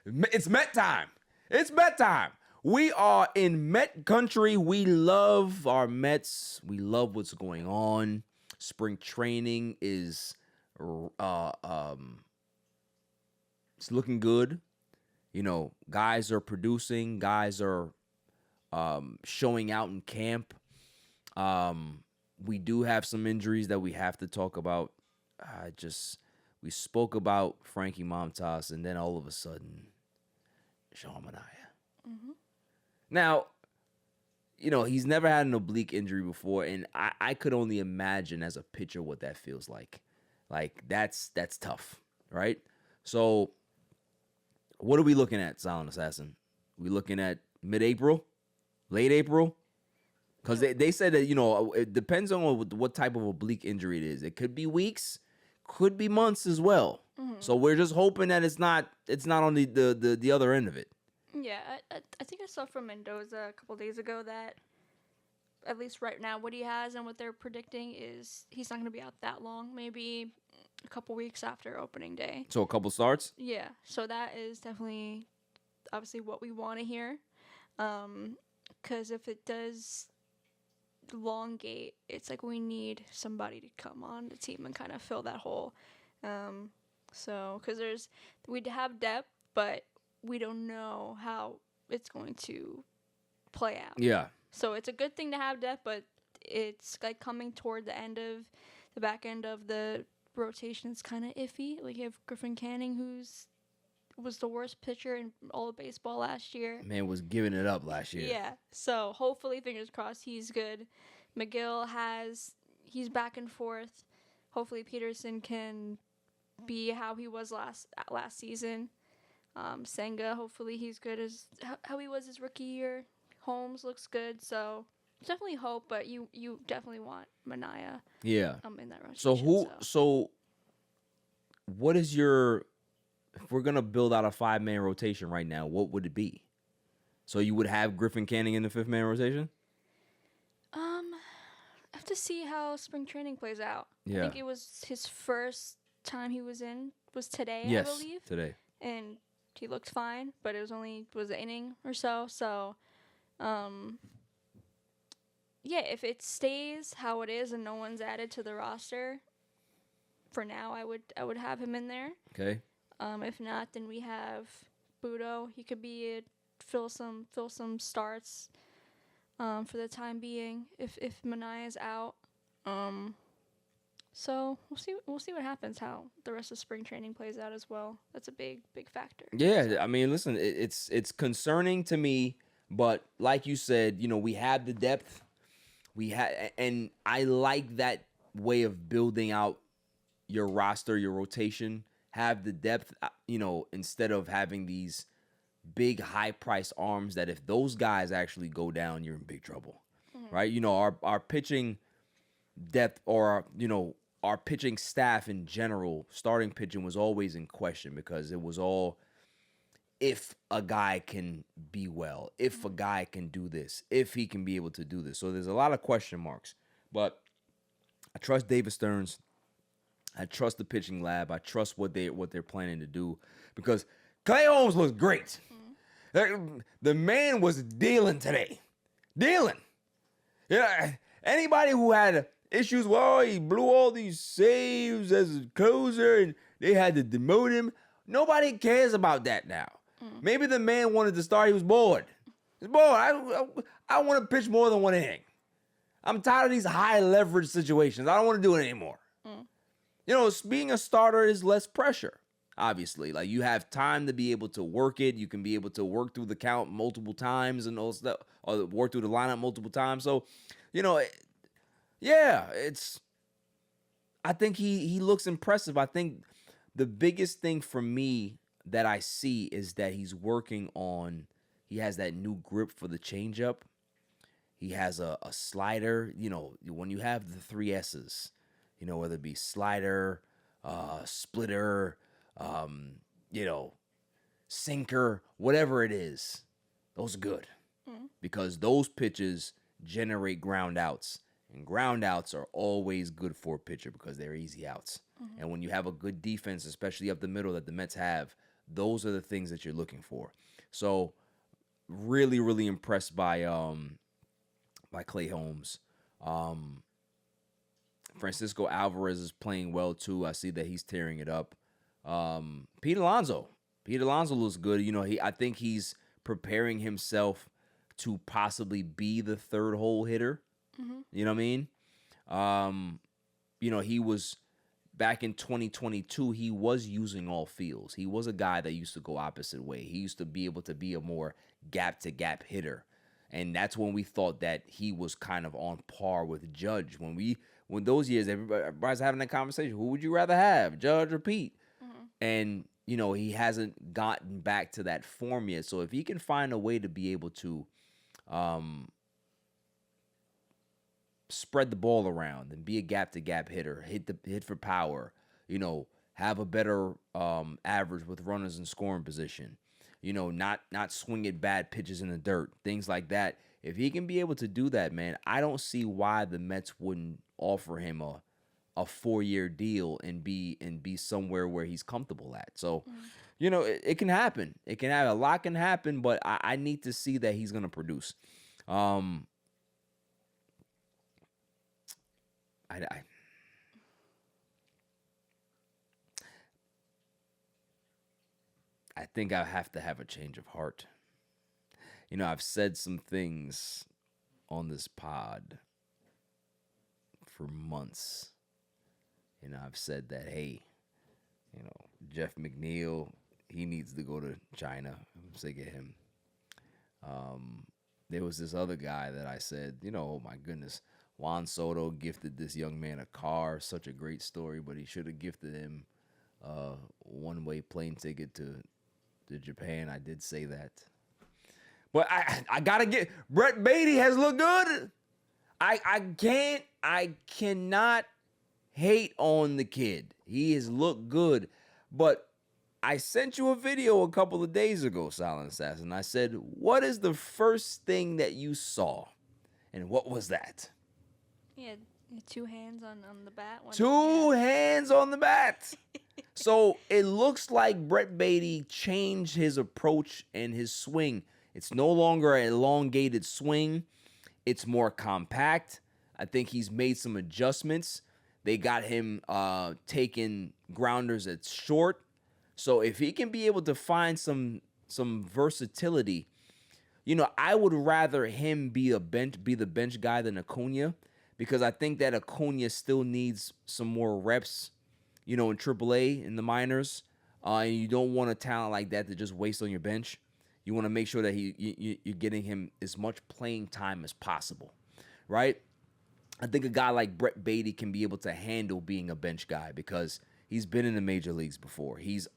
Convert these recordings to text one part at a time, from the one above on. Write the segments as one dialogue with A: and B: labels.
A: It's Met time. It's Met time. We are in Met country. We love our Mets. We love what's going on. Spring training is it's looking good. You know, guys are producing. Guys are showing out in camp. We do have some injuries that we have to talk about. We spoke about Frankie Montas, and then all of a sudden, Sean Manaea. Mm-hmm. Now, you know, he's never had an oblique injury before, and I could only imagine as a pitcher what that feels like. Like, that's tough, right? So, what are we looking at, Silent Assassin? We looking at mid-April? Late April? Because they said that, you know, it depends on what type of oblique injury it is. It could be weeks, could be months as well. Mm-hmm. So we're just hoping that it's not on the other end of it.
B: Yeah, I think I saw from Mendoza a couple days ago that at least right now what he has and what they're predicting is he's not going to be out that long, maybe a couple weeks after opening day.
A: So a couple starts?
B: Yeah, so that is definitely obviously what we want to hear. Because if it does elongate, it's like we need somebody to come on the team and kind of fill that hole. So, because we'd have depth, but we don't know how it's going to play out.
A: Yeah.
B: So it's a good thing to have depth, but it's like coming toward the back end of the rotation is kind of iffy. Like you have Griffin Canning, was the worst pitcher in all of baseball last year.
A: Man was giving it up last year.
B: Yeah. So hopefully, fingers crossed, he's good. McGill he's back and forth. Hopefully Peterson can be how he was last season. Senga, hopefully he's good as how he was his rookie year. Holmes looks good, so definitely hope, but you definitely want Manaea.
A: Yeah.
B: In that rotation.
A: So what is your, if we're gonna build out a 5-man rotation right now, what would it be? So you would have Griffin Canning in the 5th-man rotation?
B: I have to see how spring training plays out.
A: Yeah.
B: I think it was his first time he was today,
A: yes,
B: I believe.
A: Today.
B: And he looked fine, but it was an inning or so. So, yeah, if it stays how it is and no one's added to the roster, for now I would have him in there.
A: Okay.
B: If not, then we have Budo. He could be fill some starts. For the time being, if Manaea's out, so we'll see what happens, how the rest of spring training plays out as well. That's a big factor.
A: Yeah, I mean, listen, it's concerning to me, but like you said, you know, we have the depth, and I like that way of building out your roster, your rotation. Have the depth, you know, instead of having these big high-priced arms that if those guys actually go down, you're in big trouble, right? You know, our pitching depth, or, you know, our pitching staff in general, starting pitching was always in question because it was all if a guy can be well, if a guy can do this, if he can be able to do this. So there's a lot of question marks. But I trust David Stearns. I trust the pitching lab. I trust what they're planning to do because Clay Holmes looks great. The man was dealing today. Dealing. Yeah. Anybody who had issues, well, he blew all these saves as a closer and they had to demote him. Nobody cares about that now. Maybe the man wanted to start. He was bored. He's bored. I want to pitch more than one inning. I'm tired of these high leverage situations. I don't want to do it anymore. You know, being a starter is less pressure. Obviously, like you have time to be able to work it. You can be able to work through the count multiple times and all stuff, or work through the lineup multiple times. So, you know, I think he looks impressive. I think the biggest thing for me that I see is that he has that new grip for the changeup. He has a slider. You know, when you have the 3 S's, you know, whether it be slider, splitter, you know, sinker, whatever it is, those are good because those pitches generate ground outs, and ground outs are always good for a pitcher because they're easy outs. And when you have a good defense, especially up the middle that the Mets have, those are the things that you're looking for. So really, really impressed by Clay Holmes. Francisco Alvarez is playing well too. I see that he's tearing it up. Pete Alonso. Pete Alonso looks good. I think he's preparing himself to possibly be the third hole hitter.
B: Mm-hmm.
A: You know what I mean? He was back in 2022, he was using all fields. He was a guy that used to go opposite way. He used to be able to be a more gap to gap hitter. And that's when we thought that he was kind of on par with Judge. When those years, everybody's having that conversation. Who would you rather have, Judge or Pete?
B: Mm-hmm.
A: And, he hasn't gotten back to that form yet. So if he can find a way to be able to spread the ball around and be a gap-to-gap hitter, hit for power, have a better average with runners in scoring position, not swing at bad pitches in the dirt, things like that. If he can be able to do that, man, I don't see why the Mets wouldn't offer him a 4-year deal and be somewhere where he's comfortable at. So, it can happen. It can have a lot can happen, but I need to see that he's gonna produce. I think I have to have a change of heart. I've said some things on this pod for months. I've said that, hey, Jeff McNeil, he needs to go to China. I'm sick of him. There was this other guy that I said, oh my goodness, Juan Soto gifted this young man a car. Such a great story, but he should have gifted him a one-way plane ticket to Japan. I did say that. But I gotta get Brett Baty has looked good. I cannot hate on the kid. He has looked good. But I sent you a video a couple of days ago, Silent Assassin. I said, what is the first thing that you saw? And what was that?
B: Yeah, 2 hands on the bat.
A: Two hands on the bat. So it looks like Brett Baty changed his approach and his swing. It's no longer an elongated swing. It's more compact. I think he's made some adjustments. They got him taking grounders at short. So if he can be able to find some versatility, I would rather him be the bench guy than Acuna, because I think that Acuna still needs some more reps, in AAA in the minors. And you don't want a talent like that to just waste on your bench. You want to make sure that you're getting him as much playing time as possible, right? I think a guy like Brett Baty can be able to handle being a bench guy because he's been in the major leagues before. He's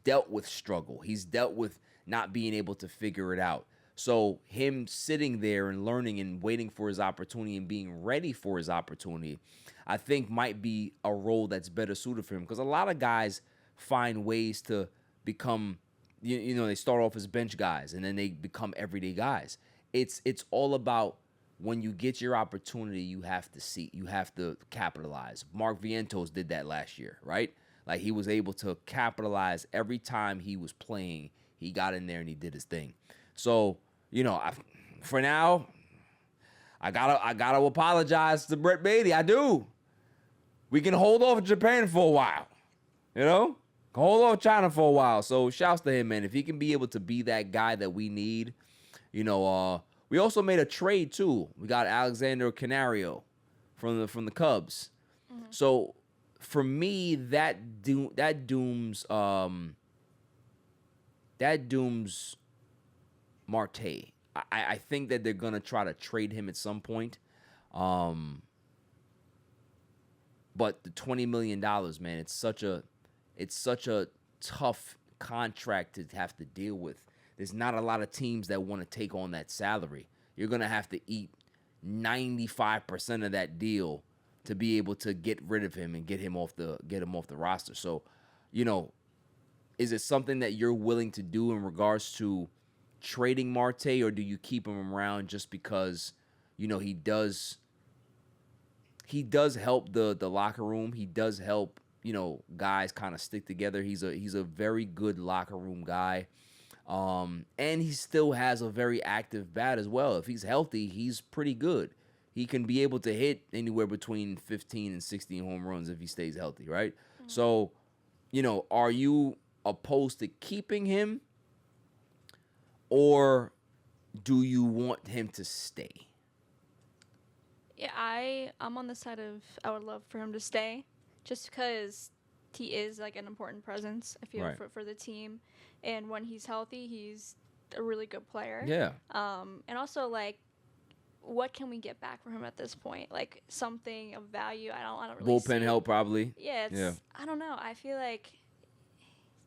A: dealt with struggle. He's dealt with not being able to figure it out. So him sitting there and learning and waiting for his opportunity and being ready for his opportunity, I think might be a role that's better suited for him, because a lot of guys find ways to become, they start off as bench guys and then they become everyday guys. It's all about when you get your opportunity, you have to capitalize. Mark Vientos did that last year, right? Like, he was able to capitalize every time he was playing. He got in there and he did his thing. So, for now, I gotta apologize to Brett Baty. I do. We can hold off Japan for a while. Hold off China for a while. So shouts to him, man. If he can be able to be that guy that we need, we also made a trade too. We got Alexander Canario from the Cubs. Mm-hmm. So for me, that dooms Marte. I think that they're gonna try to trade him at some point. But the $20 million, man, it's such a tough contract to have to deal with. There's not a lot of teams that want to take on that salary. You're gonna have to eat 95% of that deal to be able to get rid of him and get him off the roster. So, is it something that you're willing to do in regards to trading Marte, or do you keep him around just because, he does help the locker room. He does help, guys kind of stick together. He's a very good locker room guy. And he still has a very active bat as well. If he's healthy, he's pretty good. He can be able to hit anywhere between 15 and 16 home runs if he stays healthy, right? So, are you opposed to keeping him, or do you want him to stay?
B: Yeah, I'm on the side of I would love for him to stay, just because he is like an important presence. I feel
A: Right.
B: for the team, and when he's healthy, he's a really good player.
A: Yeah.
B: And also like, what can we get back from him at this point? Like something of value. I don't really
A: Bullpen
B: see.
A: help probably.
B: Yeah,
A: Yeah.
B: I don't know. I feel like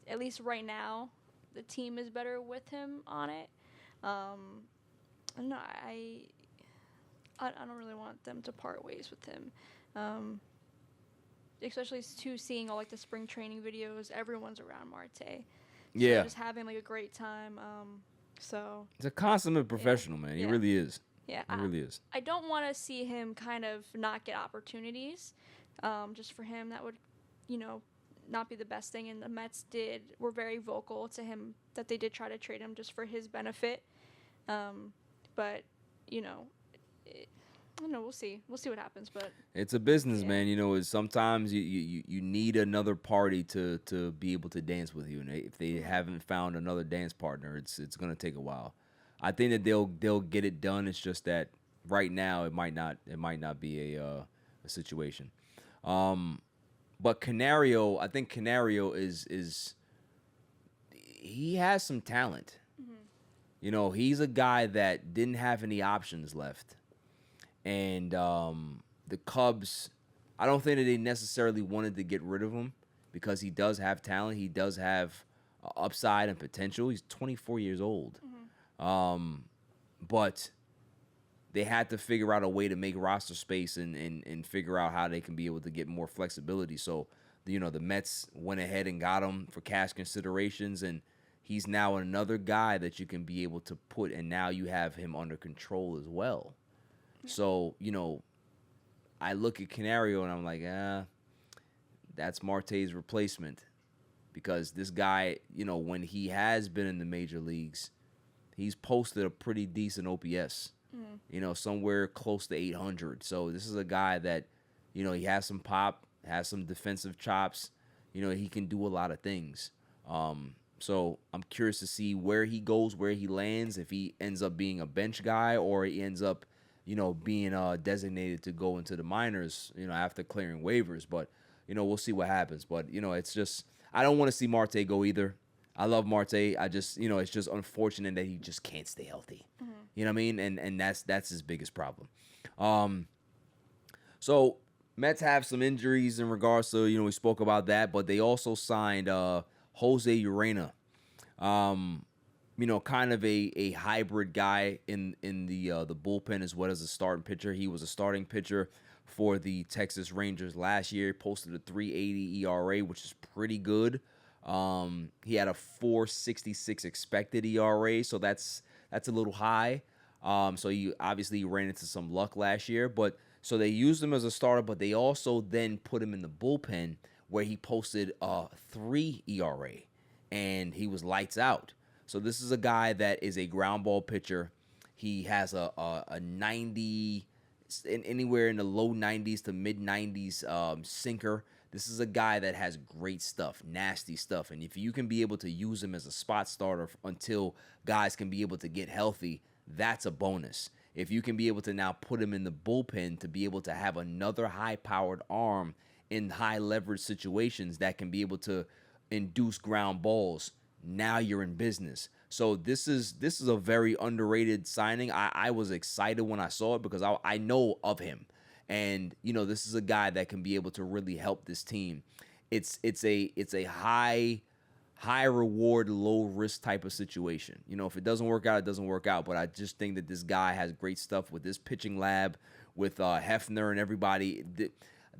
B: at least right now, the team is better with him on it. No, I don't really want them to part ways with him. Especially too seeing all like the spring training videos, everyone's around Marte.
A: Yeah.
B: So just having like a great time. So
A: He's a consummate professional, man. He
B: Yeah.
A: really is.
B: yeah,
A: He really is.
B: I don't want to see him kind of not get opportunities. Just for him, that would, not be the best thing. And the Mets were very vocal to him that they did try to trade him just for his benefit. But I don't know. We'll see. We'll see what happens. But
A: It's a business,
B: Yeah.
A: man. Is sometimes you need another party to be able to dance with you, and if they haven't found another dance partner, it's gonna take a while. I think that they'll get it done. It's just that right now it might not be a situation. But Canario, I think Canario is he has some talent. He's a guy that didn't have any options left. And the Cubs, I don't think that they necessarily wanted to get rid of him because he does have talent. He does have upside and potential. He's 24 years old. But they had to figure out a way to make roster space and figure out how they can be able to get more flexibility. So, the Mets went ahead and got him for cash considerations, and he's now another guy that you can be able to put, and now you have him under control as well. So, I look at Canario and I'm like, that's Marte's replacement. Because this guy, when he has been in the major leagues, he's posted a pretty decent OPS. Somewhere close to 800. So this is a guy that, he has some pop, has some defensive chops. He can do a lot of things. So I'm curious to see where he goes, where he lands, if he ends up being a bench guy or he ends up being designated to go into the minors, after clearing waivers. But, we'll see what happens. But, it's just, I don't want to see Marte go either. I love Marte. I just, it's just unfortunate that he just can't stay healthy. You know what I mean? And that's his biggest problem. So Mets have some injuries in regards to, we spoke about that, but they also signed Jose Urena. Kind of a hybrid guy in the bullpen as well as a starting pitcher. He was a starting pitcher for the Texas Rangers last year. Posted a 3.80 ERA, which is pretty good. He had a 4.66 expected ERA, so that's a little high. So he obviously ran into some luck last year, but so they used him as a starter, but they also then put him in the bullpen where he posted a 3 ERA, and he was lights out. So this is a guy that is a ground ball pitcher. He has a 90, anywhere in the low 90s to mid 90s sinker. This is a guy that has great stuff, nasty stuff. And if you can be able to use him as a spot starter until guys can be able to get healthy, that's a bonus. If you can be able to now put him in the bullpen to be able to have another high-powered arm in high-leverage situations that can be able to induce ground balls, now you're in business. So this is a very underrated signing. I was excited when I saw it because I know of him. And, this is a guy that can be able to really help this team. It's a high reward, low risk type of situation. If it doesn't work out, it doesn't work out. But I just think that this guy has great stuff with this pitching lab, with Hefner and everybody.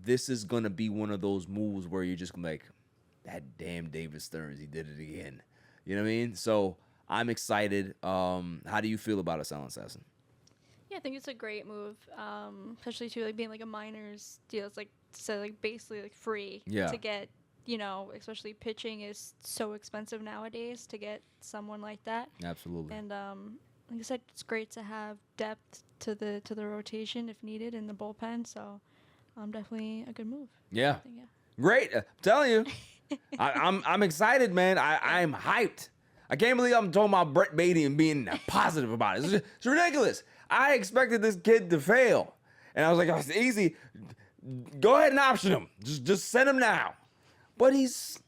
A: This is going to be one of those moves where you're just like, that damn David Stearns, he did it again. You know what I mean? So I'm excited. How do you feel about a Silent Assassin?
B: Yeah, I think it's a great move, especially to like being like a minors deal. It's like so like basically like free
A: Yeah.
B: to get, especially pitching is so expensive nowadays to get someone like that.
A: Absolutely.
B: And like I said, it's great to have depth to the rotation if needed in the bullpen. So definitely a good move.
A: Yeah.
B: I think, yeah.
A: Great. I'm telling you. I'm excited, man. I'm hyped. I can't believe I'm talking about Brett Baty and being positive about it. It's ridiculous. I expected this kid to fail. And I was like, oh, it's easy. Go ahead and option him. Just send him now. But he's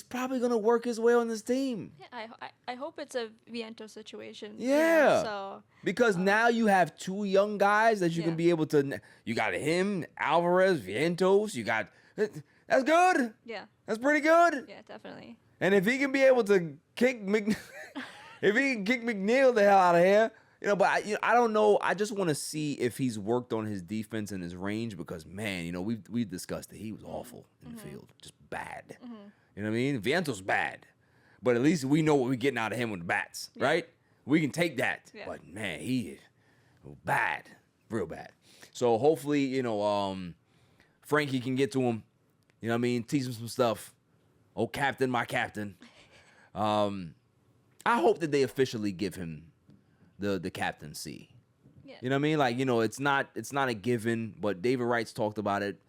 A: probably going to work his way on this team.
B: Yeah, I hope it's a Viento situation.
A: Yeah.
B: So
A: because now you have two young guys that you can be able to. You got him, Alvarez, Vientos. You got. That's good.
B: Yeah.
A: That's pretty good.
B: Yeah, definitely.
A: And if he can be able to kick if he can kick McNeil the hell out of here, but I don't know. I just want to see if he's worked on his defense and his range because man, we've discussed it. He was awful in the field, just bad. You know what I mean? Viento's bad, but at least we know what we're getting out of him with the bats, right? We can take that.
B: Yeah.
A: But man, he is bad, real bad. So hopefully, Frankie can get to him. You know what I mean? Teach him some stuff. Oh, captain, my captain. I hope that they officially give him the captaincy.
B: Yeah.
A: You know what I mean? Like, it's not a given, but David Wright's talked about it.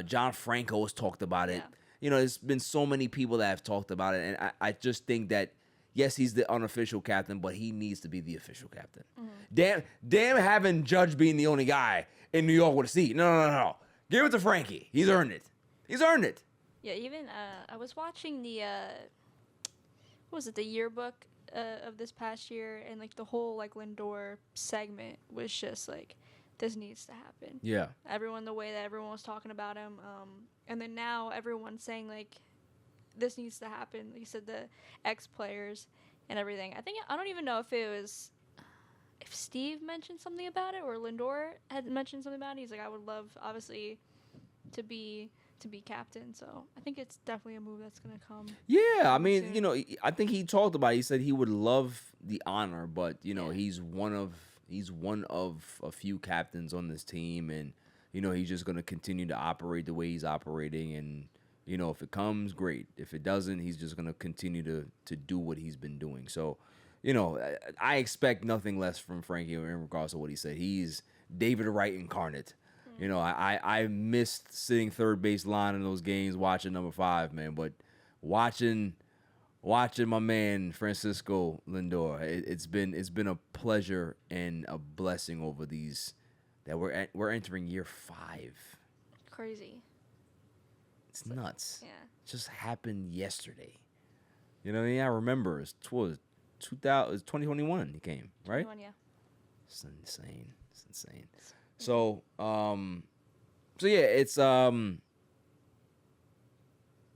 A: John Franco has talked about it. There's been so many people that have talked about it, and I just think that yes, he's the unofficial captain, but he needs to be the official captain. Damn having Judge being the only guy in New York with a seat. No. Give it to Frankie. He's earned it.
B: Yeah, even I was watching the what was it, the yearbook of this past year, and like the whole like Lindor segment was just like, this needs to happen.
A: Yeah.
B: The way that everyone was talking about him, and then now everyone's saying like, this needs to happen. Like you said, the ex-players and everything. I don't even know if Steve mentioned something about it or Lindor had mentioned something about it. He's like, I would love obviously to be captain. So I think it's definitely a move that's gonna come.
A: Yeah, I mean,
B: soon.
A: I think he talked about it. He said he would love the honor, but he's one of a few captains on this team, and he's just gonna continue to operate the way he's operating, and if it comes, great. If it doesn't, he's just gonna continue to do what he's been doing. So, I expect nothing less from Frankie in regards to what he said. He's David Wright incarnate. I missed sitting third base line in those games watching number 5, man. But watching my man Francisco Lindor, it's been a pleasure and a blessing over these that we're entering year 5.
B: Crazy.
A: It's nuts.
B: Yeah.
A: It just happened yesterday. You know what I mean? I remember it was 2021 he came, right?
B: 21, yeah.
A: It's insane. So yeah, it's I'm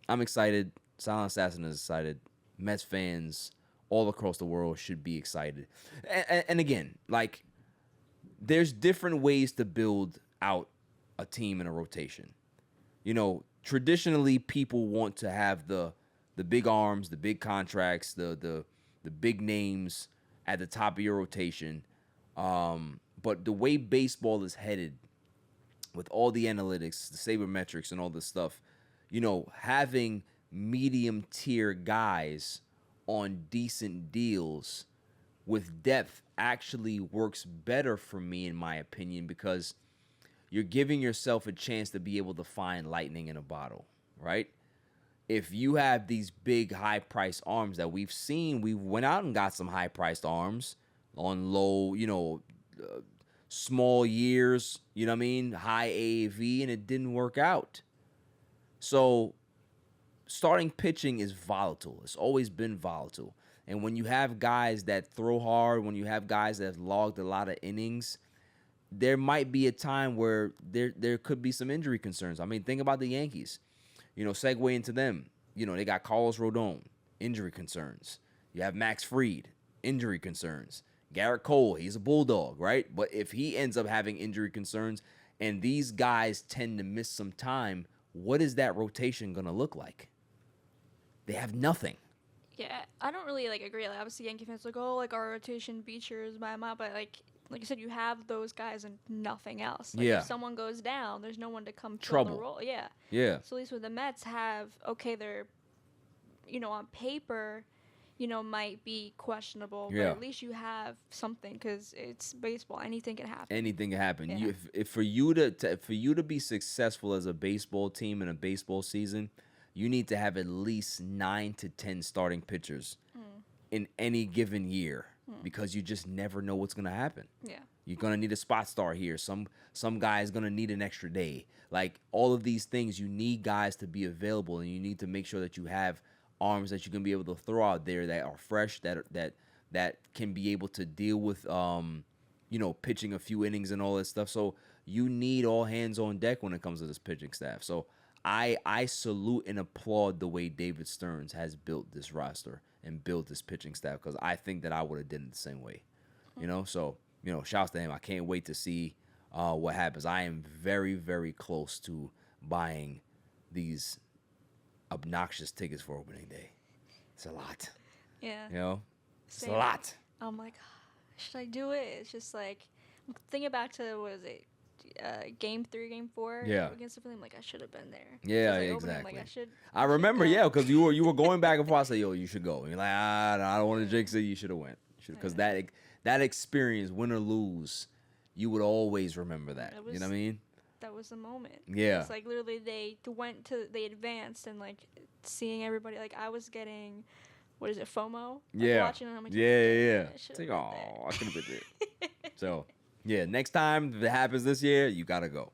A: excited. Silent Assassin is excited. Mets fans all across the world should be excited. And again, like, there's different ways to build out a team in a rotation. Traditionally people want to have the big arms, the big contracts, the big names at the top of your rotation. But the way baseball is headed with all the analytics, the sabermetrics and all this stuff, having medium tier guys on decent deals with depth actually works better for me, in my opinion, because you're giving yourself a chance to be able to find lightning in a bottle, right? If you have these big high-priced arms that we've seen, we went out and got some high-priced arms on low, small years, high AAV, and it didn't work out. So starting pitching is volatile. It's always been volatile. And when you have guys that throw hard, when you have guys that have logged a lot of innings, there might be a time where there could be some injury concerns. I mean, think about the Yankees. Segue into them. They got Carlos Rodon, injury concerns. You have Max Fried, injury concerns. Garrett Cole, he's a bulldog, right? But if he ends up having injury concerns and these guys tend to miss some time, what is that rotation going to look like? They have nothing.
B: Yeah, I don't really agree. Obviously Yankee fans our rotation beats yours by a mile, but like I said, you have those guys and nothing else. Like
A: Yeah.
B: if someone goes down, there's no one to come fill
A: Trouble.
B: the role. Yeah.
A: Yeah.
B: So at least with the Mets have, okay, they're, on paper, might be questionable, but
A: Yeah.
B: at least you have something because it's baseball. Anything can happen.
A: Anything can happen.
B: Yeah.
A: If for you to be successful as a baseball team in a baseball season, you need to have at least 9 to 10 starting pitchers in any given year because you just never know what's gonna happen.
B: Yeah.
A: You're gonna need a spot star here. Some guy is gonna need an extra day. Like all of these things, you need guys to be available, and you need to make sure that you have arms that you can be able to throw out there that are fresh, that can be able to deal with pitching a few innings and all that stuff. So you need all hands on deck when it comes to this pitching staff. So I salute and applaud the way David Stearns has built this roster and built this pitching staff, because I think that I would have done it the same way. So shouts to him. I can't wait to see what happens. I am very, very close to buying these obnoxious tickets for opening day. It's a lot.
B: Yeah.
A: It's a lot.
B: I'm like, should I do it? It's just like, I'm thinking back to, what was it, game 3, game 4 against the Phillies. I'm like, I should have been there.
A: Yeah,
B: like,
A: exactly.
B: Like,
A: I remember, because you were going back and forth. I said, yo, you should go. And you're like, I don't want to jinx it. You should have went. Because that experience, win or lose, you would always remember that. You know what I mean?
B: That was the moment.
A: Yeah.
B: It's like literally they advanced, and like seeing everybody, like I was getting, what is it, FOMO? Like,
A: Yeah.
B: Watching it, I'm like,
A: yeah.
B: It's
A: like, oh, I could have been there. So, yeah, next time if it happens this year, you got to go.